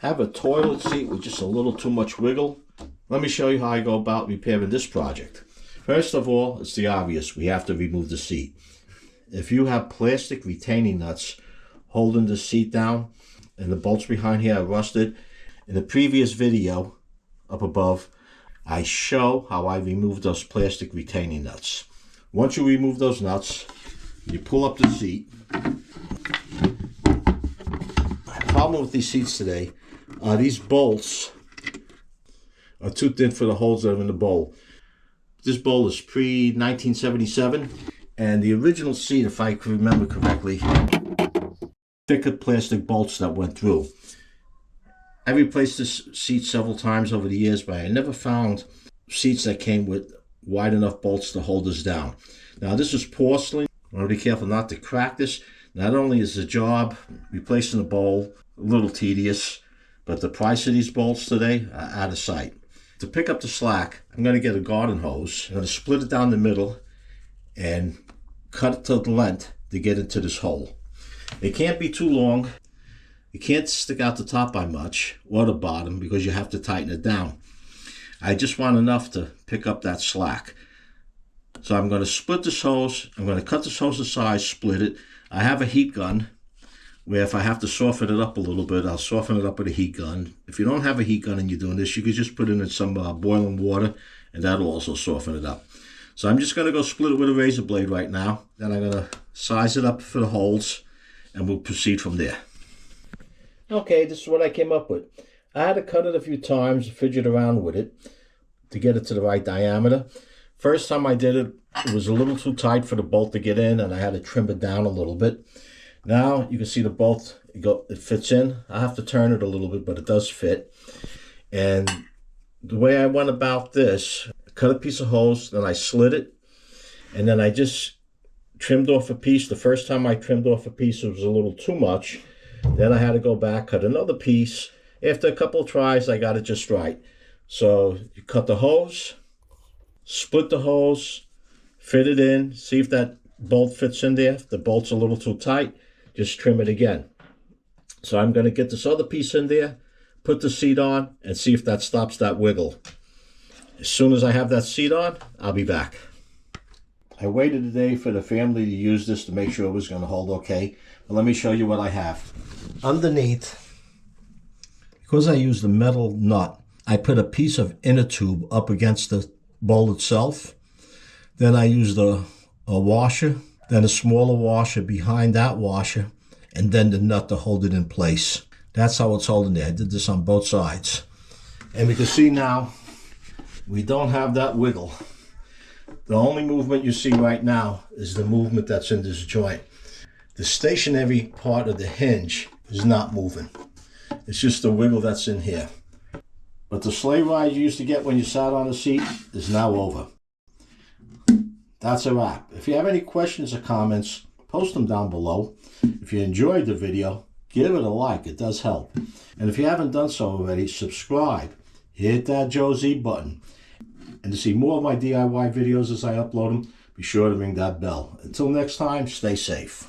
Have a toilet seat with just a little too much wiggle? Let me show you how I go about repairing this project. First of all, it's the obvious. We have to remove the seat. If you have plastic retaining nuts holding the seat down and the bolts behind here are rusted, in the previous video up above, I show how I remove those plastic retaining nuts. Once you remove those nuts, you pull up the seat. The problem with these seats today, these bolts are too thin for the holes that are in the bowl. This bowl is pre-1977, and the original seat, if I can remember correctly, thicker plastic bolts that went through. I replaced this seat several times over the years, but I never found seats that came with wide enough bolts to hold this down. Now this is porcelain. I want to be careful not to crack this. Not only is the job replacing the bowl a little tedious, but the price of these bolts today are out of sight. To pick up the slack, I'm going to get a garden hose. I'm going to split it down the middle and cut it to the length to get into this hole. It can't be too long. It can't stick out the top by much or the bottom because you have to tighten it down. I just want enough to pick up that slack. So I'm going to split this hose. I'm going to cut this hose to size, split it. I have a heat gun where if I have to soften it up a little bit, I'll soften it up with a heat gun. If you don't have a heat gun and you're doing this, you could just put it in some boiling water and that'll also soften it up. So I'm just going to go split it with a razor blade right now. Then I'm going to size it up for the holes and we'll proceed from there. Okay, this is what I came up with. I had to cut it a few times, fidget around with it to get it to the right diameter. First time I did it, it was a little too tight for the bolt to get in and I had to trim it down a little bit. Now you can see the bolt, it fits in. I have to turn it a little bit, but it does fit. And the way I went about this, I cut a piece of hose, then I slid it, and then I just trimmed off a piece. The first time I trimmed off a piece, it was a little too much. Then I had to go back, cut another piece. After a couple of tries, I got it just right. So you cut the hose, split the hose, fit it in, see if that bolt fits in there. If the bolt's a little too tight, just trim it again. So I'm going to get this other piece in there, put the seat on, and see if that stops that wiggle. As soon as I have that seat on, I'll be back. I waited a day for the family to use this to make sure it was going to hold okay. But let me show you what I have. Underneath, because I used a metal nut, I put a piece of inner tube up against the bowl itself. Then I used a washer, then a smaller washer behind that washer, and then the nut to hold it in place. That's how it's holding there. I did this on both sides. And we can see now, we don't have that wiggle. The only movement you see right now is the movement that's in this joint. The stationary part of the hinge is not moving. It's just the wiggle that's in here. But the sleigh ride you used to get when you sat on a seat is now over. That's a wrap. If you have any questions or comments, post them down below. If you enjoyed the video, give it a like. It does help. And if you haven't done so already, subscribe. Hit that Joe Z button. And to see more of my DIY videos as I upload them, be sure to ring that bell. Until next time, stay safe.